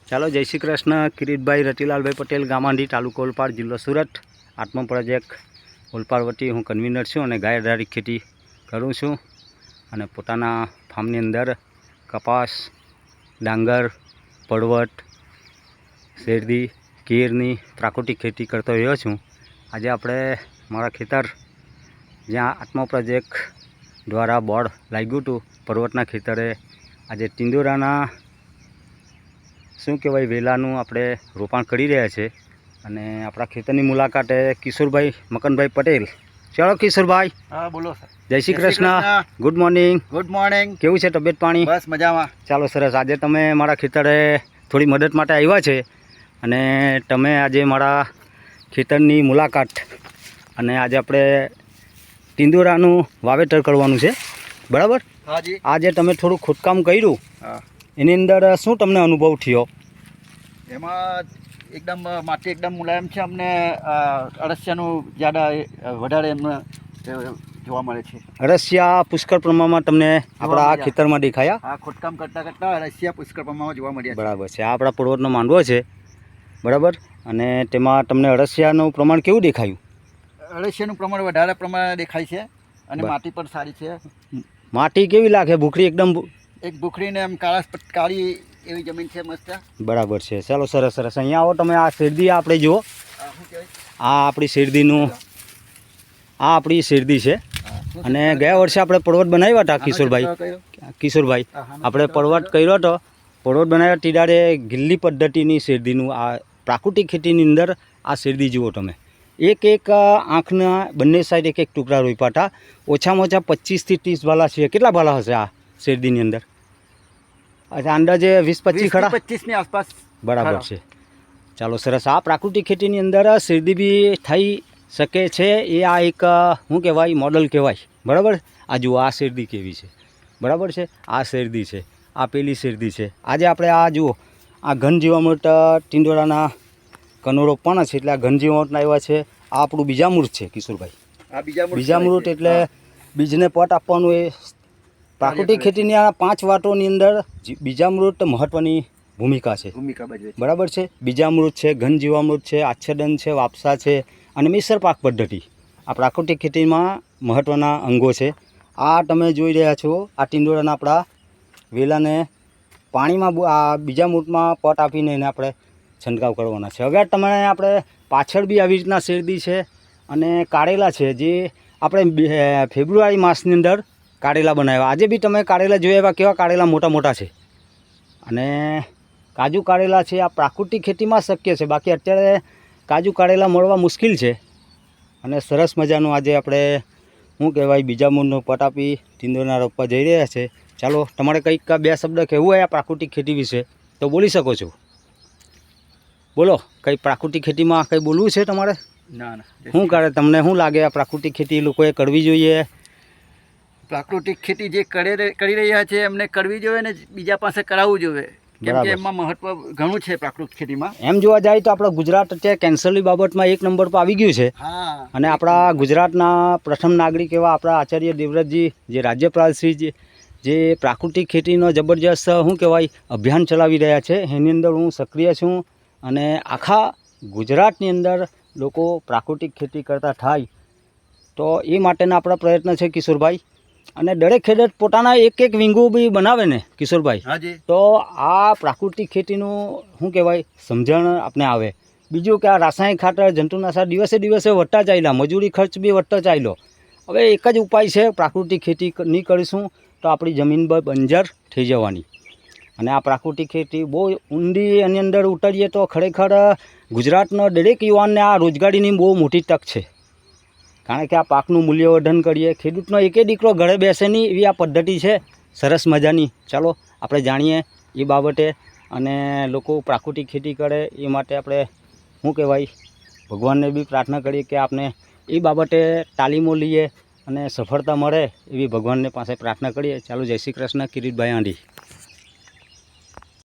ચાલો જય શ્રી કૃષ્ણ. કિરીટભાઈ રતિલાલભાઈ પટેલ, ગામાંડી, તાલુકો ઓલપાડ, જિલ્લો સુરત. આત્મા પ્રોજેક્ટ ઓલપાડ વતી હું કન્વીનર છું અને ગાય આધારિત ખેતી કરું છું અને પોતાના ફાર્મની અંદર કપાસ, ડાંગર, પડવટ, શેરડી, કેરની પ્રાકૃતિક ખેતી કરતો રહ્યો છું. આજે આપણે મારા ખેતર જ્યાં આત્મા પ્રોજેક્ટ દ્વારા બોર્ડ લાગ્યું હતું પર્વતના ખેતરે આજે ટિંડોરાના શું કહેવાય વેલાનું આપણે રોપાણ કરી રહ્યા છે અને આપણા ખેતરની મુલાકાતે કિશોરભાઈ મકનભાઈ પટેલ. ચાલો કિશોરભાઈ. હા બોલો સર. જય Shri Krishna. Good morning. Good morning. કેવું છે તબિયત પાણી? બસ મજામાં. ચાલો સરસ. આજે તમે મારા ખેતરે થોડી મદદ માટે આવ્યા છે અને તમે આજે મારા ખેતરની મુલાકાત અને આજે આપણે ટિંડોરાનું વાવેતર કરવાનું છે, બરાબર? હાજી. આજે તમે થોડું ખોદકામ કર્યું, હા, એની અંદર શું તમને અનુભવ થયો? એમાં એકદમ માટી એકદમ મુલાયમ છે. અમને અળસિયાનું જ્યાદા વધારે એમને જોવા મળે છે. અળસિયા પુષ્કળ પ્રમાણમાં તમને આપણા આ ખેતરમાં દેખાયા? આ ખોદકામ કરતાં કરતાં અળસિયા પુષ્કળ પ્રમાણમાં જોવા મળ્યા. બરાબર છે. આ આપણા પર્વતનો માંડવો છે, બરાબર? અને તેમાં તમને અળસિયાનું પ્રમાણ કેવું દેખાયું? અળસિયાનું પ્રમાણ વધારે પ્રમાણે દેખાય છે અને માટી પણ સારી છે. માટી કેવી લાગે? ભૂખરી એકદમ? એક ભૂખરીને એમ કાળી એવી જમીન છે, મસ્ત. બરાબર છે. ચાલો સરસ સરસ. અહીંયા આવો તમે. આ શેરડી આપણે જુઓ, આ આપણી શેરડીનું, આ આપણી શેરડી છે અને ગયા વર્ષે આપણે પર્વત બનાવ્યા હતા કિશોરભાઈ આપણે પર્વત કર્યો હતો. પર્વત બનાવ્યા તીડારે ગિલ્લી પદ્ધતિની શેરડીનું આ પ્રાકૃતિક ખેતીની અંદર આ શેરડી જુઓ તમે. એક એક આંખના બંને સાઈડ એક એક ટુકડા રોપ્યા હતા. ઓછામાં ઓછા 25 થી 30 ભાલા છે. કેટલા ભાલા હશે આ શેરડીની અંદર? અચ્છા, અંદાજે 20-25 ખરા? 25ની આસપાસ. બરાબર છે. ચાલો સરસ. આ પ્રાકૃતિક ખેતીની અંદર શેરડી બી થઈ શકે છે. એ આ એક શું કહેવાય, મોડલ કહેવાય, બરાબર? આ જુઓ, આ શેરડી કેવી છે, બરાબર છે? આ શેરડી છે, આ પેલી શેરડી છે. આજે આપણે આ જુઓ, આ ઘન જીવામૃત ટિંડોરાના કનો રોપવાના છે એટલે આ ઘન જીવામૃતના આવ્યા છે. આ આપણું બીજામૃત છે કિશોરભાઈ. આ બીજામૃત એટલે બીજને પટ આપવાનું. એ પ્રાકૃતિક ખેતીની આ 5 વાતોની અંદર બીજામૃત મહત્ત્વની ભૂમિકા ભજવે છે, બરાબર છે? બીજામૃત છે, ઘન જીવામૃત છે, આચ્છાદન છે, વાપસા છે અને મિશ્ર પાક પદ્ધતિ આ પ્રાકૃતિક ખેતીમાં મહત્ત્વના અંગો છે. આ તમે જોઈ રહ્યા છો, આ ટિંડોરાના આપણા વેલાને પાણીમાં આ બીજામૃતમાં પટ આપીને એને આપણે છંટકાવ કરવાના છે. હવે તમે આપણે પાછળ બી આવી રીતના શેરડી છે અને કારેલા છે, જે આપણે ફેબ્રુઆરી માસની અંદર કારેલા બનાવ્યા. આજે બી તમે કારેલા જોયા, એવા કેવા કારેલા મોટા મોટા છે. અને કાજુ કારેલા છે. આ પ્રાકૃતિક ખેતીમાં શક્ય છે, બાકી અત્યારે કાજુ કારેલા મળવા મુશ્કેલ છે. અને સરસ મજાનું આજે આપણે શું કહેવાય, બીજામૃતનો પટ આપી ટિંડોરા રોપવા જઈ રહ્યા છે. ચાલો, તમારે કંઈક 2 શબ્દ કહેવું હોય આ પ્રાકૃતિક ખેતી વિશે તો બોલી શકો છો. બોલો, કંઈ પ્રાકૃતિક ખેતીમાં કંઈ બોલવું છે તમારે? ના ના. શું કરે, તમને શું લાગે આ પ્રાકૃતિક ખેતી લોકોએ કરવી જોઈએ? પ્રાકૃતિક ખેતી જે કરી રહ્યા છે એમને કરવી જોઈએ ને બીજા પાસે કરાવવું જોઈએ, કેમ કે એમાં મહત્વ ઘણું છે પ્રાકૃતિક ખેતીમાં. એમ જોવા જાય તો આપણા ગુજરાત અત્યારે કેન્સરની બાબતમાં 1 નંબર પર આવી ગયું છે. અને આપણા ગુજરાતના પ્રથમ નાગરિક એવા આપણા આચાર્ય દેવવ્રતજી, જે રાજ્યપાલશ્રી, જે પ્રાકૃતિક ખેતીનો જબરજસ્ત શું કહેવાય અભિયાન ચલાવી રહ્યા છે, એની અંદર હું સક્રિય છું. અને આખા ગુજરાતની અંદર લોકો પ્રાકૃતિક ખેતી કરતા થાય તો એ માટેના આપણા પ્રયત્ન છે કિશોરભાઈ. અને દરેક ખેડૂત પોતાના એક વીંગું બી બનાવે ને કિશોરભાઈ, તો આ પ્રાકૃતિક ખેતીનું શું કહેવાય સમજણ આપણે આવે. બીજું કે આ રાસાયણિક ખાતર, જંતુનાશક દિવસે દિવસે વધતા ચાલ્યા, મજૂરી ખર્ચ બી વધતો ચાલ્યો. હવે એક જ ઉપાય છે, પ્રાકૃતિક ખેતી નહીં કરીશું તો આપણી જમીન બંજર થઈ જવાની. અને આ પ્રાકૃતિક ખેતી બહુ ઊંડી એની અંદર ઉતરીએ તો ખરેખર ગુજરાતનો દરેક યુવાનને આ રોજગારીની બહુ મોટી તક છે. કારણ કે આ પાકનું મૂલ્યવર્ધન કરીએ, ખેડૂતનો એકે દીકરો ઘરે બેસે નહીં એવી આ પદ્ધતિ છે સરસ મજાની. ચાલો આપણે જાણીએ એ બાબતે અને લોકો પ્રાકૃતિક ખેતી કરે એ માટે આપણે શું કહેવાય ભગવાનને બી પ્રાર્થના કરીએ કે આપણે એ બાબતે તાલીમો લઈએ અને સફળતા મળે એવી ભગવાનને પાસે પ્રાર્થના કરીએ. ચાલો, જય શ્રી કૃષ્ણ. કિરીટભાઈ આંડી.